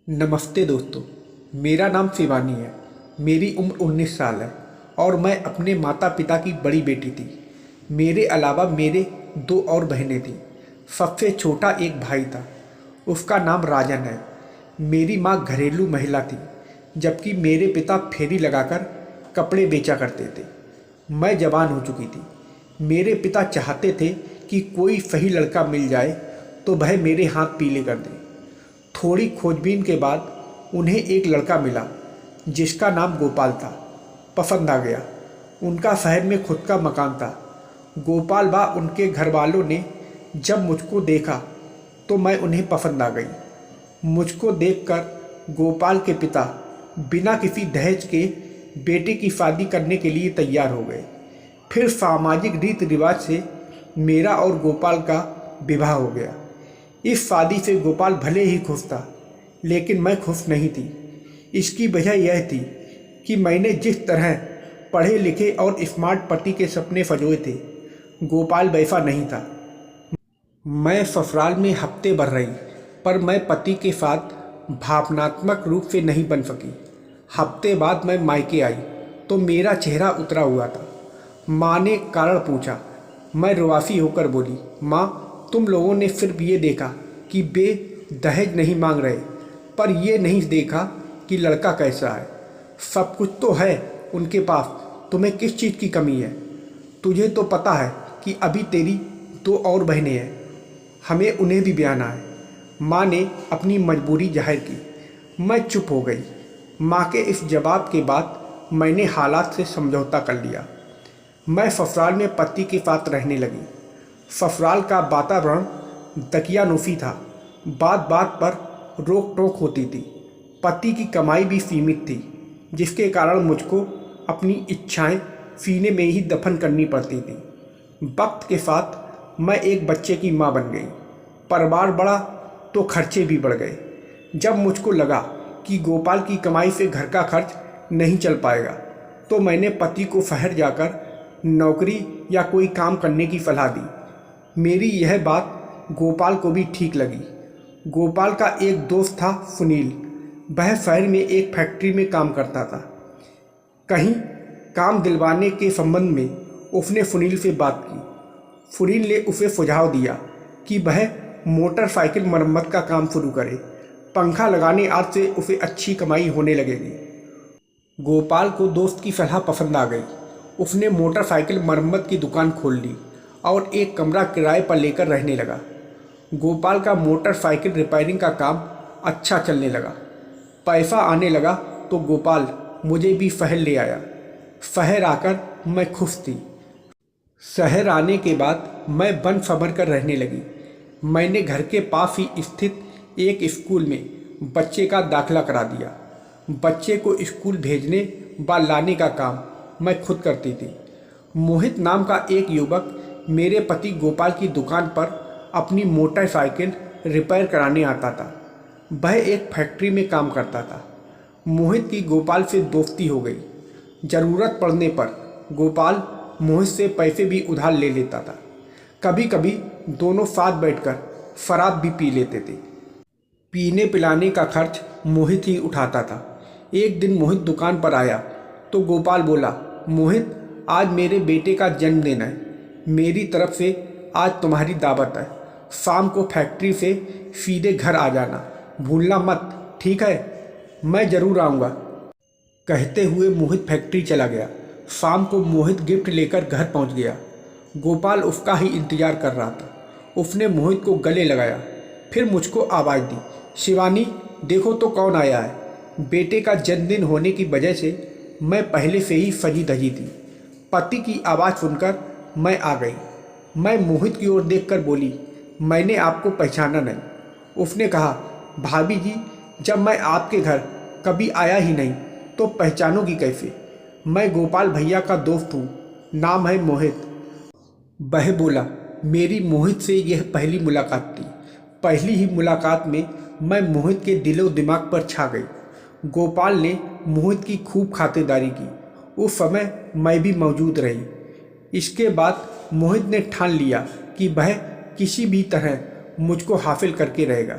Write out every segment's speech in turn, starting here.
नमस्ते दोस्तों। मेरा नाम शिवानी है। मेरी उम्र 19 साल है और मैं अपने माता पिता की बड़ी बेटी थी। मेरे अलावा मेरे दो और बहनें थीं। सबसे छोटा एक भाई था, उसका नाम राजन है। मेरी माँ घरेलू महिला थी, जबकि मेरे पिता फेरी लगाकर कपड़े बेचा करते थे। मैं जवान हो चुकी थी। मेरे पिता चाहते थे कि कोई सही लड़का मिल जाए तो वह मेरे हाथ पीले कर दे। थोड़ी खोजबीन के बाद उन्हें एक लड़का मिला जिसका नाम गोपाल था। पसंद आ गया। उनका शहर में खुद का मकान था। गोपाल व उनके घर वालों ने जब मुझको देखा तो मैं उन्हें पसंद आ गई। मुझको देखकर गोपाल के पिता बिना किसी दहेज के बेटे की शादी करने के लिए तैयार हो गए। फिर सामाजिक रीति रिवाज से मेरा और गोपाल का विवाह हो गया। इस शादी से गोपाल भले ही खुश था, लेकिन मैं खुश नहीं थी। इसकी वजह यह थी कि मैंने जिस तरह पढ़े लिखे और स्मार्ट पति के सपने संजोए थे, गोपाल वैसा नहीं था। मैं ससुराल में हफ्ते भर रही, पर मैं पति के साथ भावनात्मक रूप से नहीं बन सकी। हफ्ते बाद मैं मायके आई तो मेरा चेहरा उतरा हुआ था। माँ ने कारण पूछा। मैं रुआसी होकर बोली, माँ, तुम लोगों ने सिर्फ ये देखा कि वे दहेज नहीं मांग रहे, पर ये नहीं देखा कि लड़का कैसा है। सब कुछ तो है उनके पास, तुम्हें किस चीज़ की कमी है? तुझे तो पता है कि अभी तेरी दो और बहनें हैं, हमें उन्हें भी ब्याहना है। माँ ने अपनी मजबूरी जाहिर की। मैं चुप हो गई। माँ के इस जवाब के बाद मैंने हालात से समझौता कर लिया। मैं ससुराल में पति के साथ रहने लगी। ससुराल का वातावरण दकियानूसी था। बात बात पर रोक टोक होती थी। पति की कमाई भी सीमित थी, जिसके कारण मुझको अपनी इच्छाएं सीने में ही दफन करनी पड़ती थी। वक्त के साथ मैं एक बच्चे की मां बन गई। परिवार बढ़ा तो खर्चे भी बढ़ गए। जब मुझको लगा कि गोपाल की कमाई से घर का खर्च नहीं चल पाएगा, तो मैंने पति को शहर जाकर नौकरी या कोई काम करने की सलाह दी। मेरी यह बात गोपाल को भी ठीक लगी। गोपाल का एक दोस्त था सुनील। वह शहर में एक फैक्ट्री में काम करता था। कहीं काम दिलवाने के संबंध में उसने सुनील से बात की। सुनील ने उसे सुझाव दिया कि वह मोटरसाइकिल मरम्मत का काम शुरू करे। पंखा लगाने आज से उसे अच्छी कमाई होने लगेगी। गोपाल को दोस्त की सलाह पसंद आ गई। उसने मोटरसाइकिल मरम्मत की दुकान खोल ली और एक कमरा किराए पर लेकर रहने लगा। गोपाल का मोटरसाइकिल रिपेयरिंग का काम अच्छा चलने लगा। पैसा आने लगा तो गोपाल मुझे भी शहर ले आया। शहर आकर मैं खुश थी। शहर आने के बाद मैं बन संवर कर रहने लगी। मैंने घर के पास ही स्थित एक स्कूल में बच्चे का दाखिला करा दिया। बच्चे को स्कूल भेजने व लाने का काम मैं खुद करती थी। मोहित नाम का एक युवक मेरे पति गोपाल की दुकान पर अपनी मोटरसाइकिल रिपेयर कराने आता था। वह एक फैक्ट्री में काम करता था। मोहित की गोपाल से दोस्ती हो गई। ज़रूरत पड़ने पर गोपाल मोहित से पैसे भी उधार ले लेता था। कभी कभी दोनों साथ बैठकर शराब भी पी लेते थे। पीने पिलाने का खर्च मोहित ही उठाता था। एक दिन मोहित दुकान पर आया तो गोपाल बोला, मोहित, आज मेरे बेटे का जन्मदिन है। मेरी तरफ से आज तुम्हारी दावत है। शाम को फैक्ट्री से सीधे घर आ जाना, भूलना मत, ठीक है? मैं ज़रूर आऊँगा। कहते हुए मोहित फैक्ट्री चला गया। शाम को मोहित गिफ्ट लेकर घर पहुँच गया। गोपाल उसका ही इंतज़ार कर रहा था। उसने मोहित को गले लगाया, फिर मुझको आवाज़ दी, शिवानी, देखो तो कौन आया है। बेटे का जन्मदिन होने की वजह से मैं पहले से ही सजी धजी थी। पति की आवाज़ सुनकर मैं आ गई। मैं मोहित की ओर देखकर बोली, मैंने आपको पहचाना नहीं। उसने कहा, भाभी जी, जब मैं आपके घर कभी आया ही नहीं तो पहचानोगी कैसे? मैं गोपाल भैया का दोस्त हूँ, नाम है मोहित। वह बोला, मेरी मोहित से यह पहली मुलाकात थी। पहली ही मुलाकात में मैं मोहित के दिलो दिमाग पर छा गई। गोपाल ने मोहित की खूब खातिरदारी की। उस समय मैं भी मौजूद रही। इसके बाद मोहित ने ठान लिया कि वह किसी भी तरह मुझको हासिल करके रहेगा।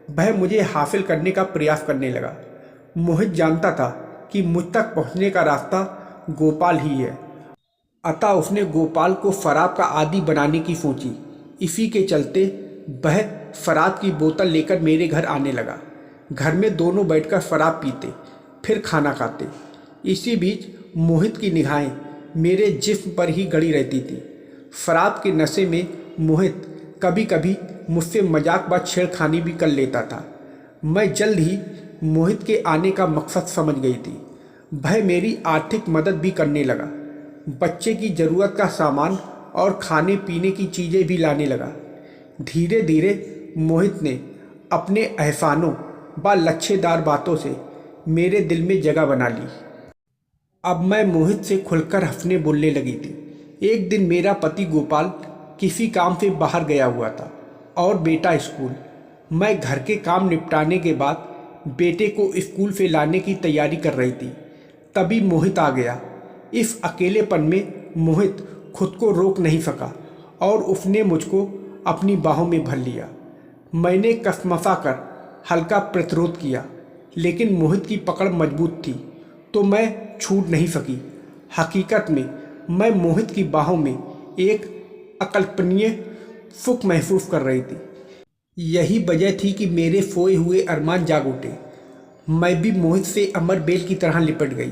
वह मुझे हासिल करने का प्रयास करने लगा। मोहित जानता था कि मुझ तक पहुंचने का रास्ता गोपाल ही है, अतः उसने गोपाल को शराब का आदी बनाने की सोची। इसी के चलते वह शराब की बोतल लेकर मेरे घर आने लगा। घर में दोनों बैठकर शराब पीते, फिर खाना खाते। इसी बीच मोहित की निगाहें मेरे जिस्म पर ही गड़ी रहती थी। शराब के नशे में मोहित कभी कभी मुझसे मजाक व छेड़खानी भी कर लेता था। मैं जल्द ही मोहित के आने का मकसद समझ गई थी। वह मेरी आर्थिक मदद भी करने लगा। बच्चे की ज़रूरत का सामान और खाने पीने की चीज़ें भी लाने लगा। धीरे धीरे मोहित ने अपने एहसानों व लच्छेदार बातों से मेरे दिल में जगह बना ली। अब मैं मोहित से खुलकर हंसने बोलने लगी थी। एक दिन मेरा पति गोपाल किसी काम से बाहर गया हुआ था और बेटा स्कूल। मैं घर के काम निपटाने के बाद बेटे को स्कूल से लाने की तैयारी कर रही थी। तभी मोहित आ गया। इस अकेलेपन में मोहित खुद को रोक नहीं सका और उसने मुझको अपनी बाहों में भर लिया। मैंने कसमसा कर हल्का प्रतिरोध किया, लेकिन मोहित की पकड़ मजबूत थी तो मैं छूट नहीं सकी। हकीकत में मैं मोहित की बाहों में एक अकल्पनीय सुख महसूस कर रही थी। यही वजह थी कि मेरे सोए हुए अरमान जाग उठे। मैं भी मोहित से अमर बेल की तरह लिपट गई।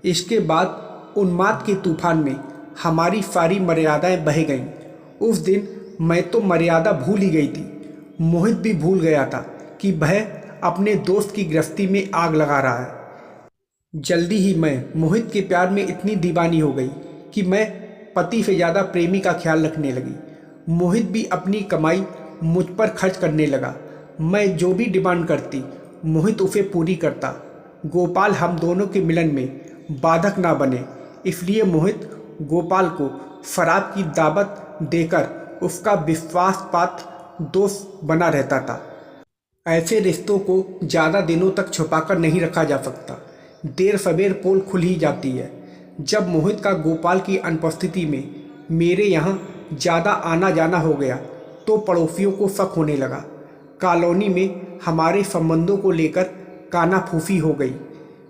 इसके बाद उन्माद के तूफान में हमारी सारी मर्यादाएं बह गईं। उस दिन मैं तो मर्यादा भूल ही गई थी। मोहित भी भूल गया था कि वह अपने दोस्त की गिरफ्ती में आग लगा रहा है। जल्दी ही मैं मोहित के प्यार में इतनी दीवानी हो गई कि मैं पति से ज़्यादा प्रेमी का ख्याल रखने लगी। मोहित भी अपनी कमाई मुझ पर खर्च करने लगा। मैं जो भी डिमांड करती मोहित उसे पूरी करता। गोपाल हम दोनों के मिलन में बाधक ना बने, इसलिए मोहित गोपाल को शराब की दावत देकर उसका विश्वास पात्र दोस्त बना रहता था। ऐसे रिश्तों को ज़्यादा दिनों तक छुपाकर नहीं रखा जा सकता। देर सवेर पोल खुल ही जाती है। जब मोहित का गोपाल की अनुपस्थिति में मेरे यहाँ ज़्यादा आना जाना हो गया तो पड़ोसियों को शक होने लगा। कॉलोनी में हमारे संबंधों को लेकर कानाफूसी हो गई।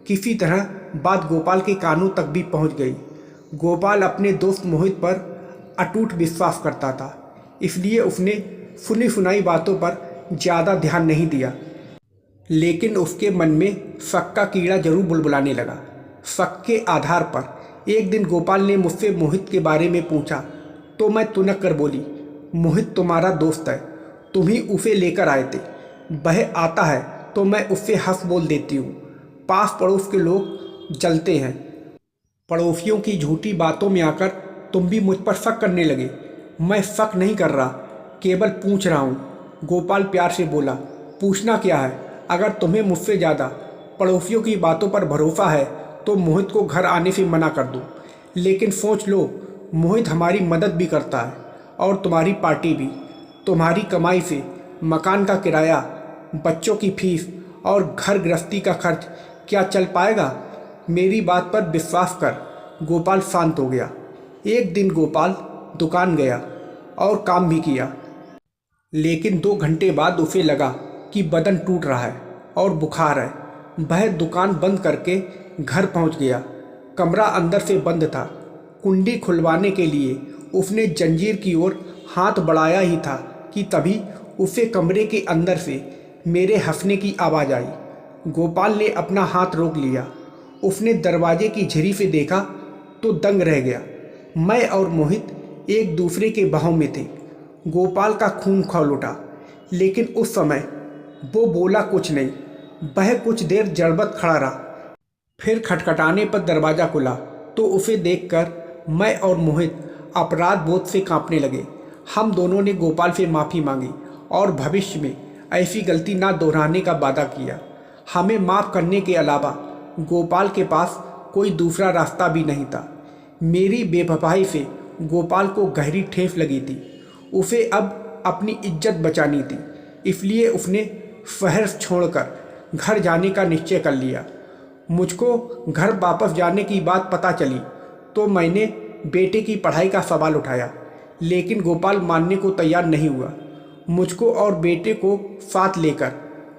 किसी तरह बात गोपाल के कानों तक भी पहुंच गई। गोपाल अपने दोस्त मोहित पर अटूट विश्वास करता था, इसलिए उसने सुनी सुनाई बातों पर ज़्यादा ध्यान नहीं दिया। लेकिन उसके मन में शक का कीड़ा जरूर बुलबुलाने लगा। शक के आधार पर एक दिन गोपाल ने मुझसे मोहित के बारे में पूछा तो मैं तुनक कर बोली, मोहित तुम्हारा दोस्त है, तुम ही उसे लेकर आए थे। वह आता है तो मैं उससे हंस बोल देती हूँ। पास पड़ोस के लोग जलते हैं। पड़ोसियों की झूठी बातों में आकर तुम भी मुझ पर शक करने लगे। मैं शक नहीं कर रहा, केवल पूछ रहा हूँ। गोपाल प्यार से बोला, पूछना क्या है? अगर तुम्हें मुझसे ज़्यादा पड़ोसियों की बातों पर भरोसा है तो मोहित को घर आने से मना कर दो। लेकिन सोच लो, मोहित हमारी मदद भी करता है और तुम्हारी पार्टी भी। तुम्हारी कमाई से मकान का किराया, बच्चों की फीस और घर गृहस्थी का खर्च क्या चल पाएगा? मेरी बात पर विश्वास कर। गोपाल शांत हो गया। एक दिन गोपाल दुकान गया और काम भी किया, लेकिन 2 घंटे बाद उसे लगा कि बदन टूट रहा है और बुखार है। वह दुकान बंद करके घर पहुंच गया। कमरा अंदर से बंद था। कुंडी खुलवाने के लिए उसने जंजीर की ओर हाथ बढ़ाया ही था कि तभी उसे कमरे के अंदर से मेरे हंसने की आवाज़ आई। गोपाल ने अपना हाथ रोक लिया। उसने दरवाजे की झिरी से देखा तो दंग रह गया। मैं और मोहित एक दूसरे के बाहों में थे। गोपाल का खून खौल उठा, लेकिन उस समय वो बोला कुछ नहीं। वह कुछ देर जड़बत खड़ा रहा। फिर खटखटाने पर दरवाज़ा खुला तो उसे देखकर मैं और मोहित अपराध बोध से कांपने लगे। हम दोनों ने गोपाल से माफ़ी मांगी और भविष्य में ऐसी गलती ना दोहराने का वादा किया। हमें माफ़ करने के अलावा गोपाल के पास कोई दूसरा रास्ता भी नहीं था। मेरी बेवफाई से गोपाल को गहरी ठेस लगी थी। उसे अब अपनी इज्जत बचानी थी, इसलिए उसने शहर छोड़कर घर जाने का निश्चय कर लिया। मुझको घर वापस जाने की बात पता चली तो मैंने बेटे की पढ़ाई का सवाल उठाया, लेकिन गोपाल मानने को तैयार नहीं हुआ। मुझको और बेटे को साथ लेकर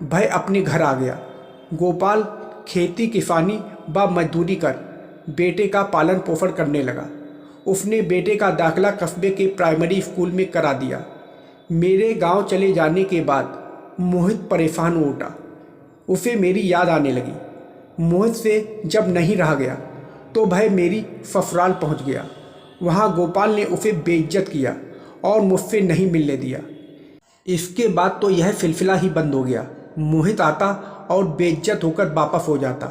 भय अपने घर आ गया। गोपाल खेती किसानी व मजदूरी कर बेटे का पालन पोषण करने लगा। उसने बेटे का दाखिला कस्बे के प्राइमरी स्कूल में करा दिया। मेरे गांव चले जाने के बाद मोहित परेशान हो उठा। उसे मेरी याद आने लगी। मोहित से जब नहीं रहा गया तो वह मेरी ससुराल पहुंच गया। वहां गोपाल ने उसे बेइज्जत किया और मुझसे नहीं मिलने दिया। इसके बाद तो यह सिलसिला ही बंद हो गया। मोहित आता और बेइज्जत होकर वापस हो जाता।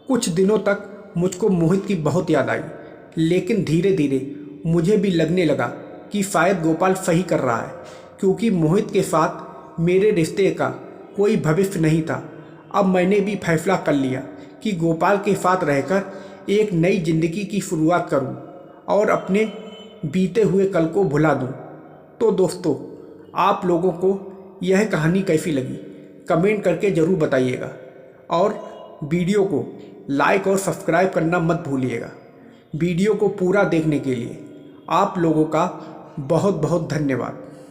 कुछ दिनों तक मुझको मोहित की बहुत याद आई, लेकिन धीरे धीरे मुझे भी लगने लगा कि शायद गोपाल सही कर रहा है, क्योंकि मोहित के साथ मेरे रिश्ते का कोई भविष्य नहीं था। अब मैंने भी फैसला कर लिया कि गोपाल के साथ रहकर एक नई जिंदगी की शुरुआत करूं और अपने बीते हुए कल को भुला दूं। तो दोस्तों, आप लोगों को यह कहानी कैसी लगी कमेंट करके ज़रूर बताइएगा, और वीडियो को लाइक और सब्सक्राइब करना मत भूलिएगा। वीडियो को पूरा देखने के लिए आप लोगों का बहुत बहुत धन्यवाद।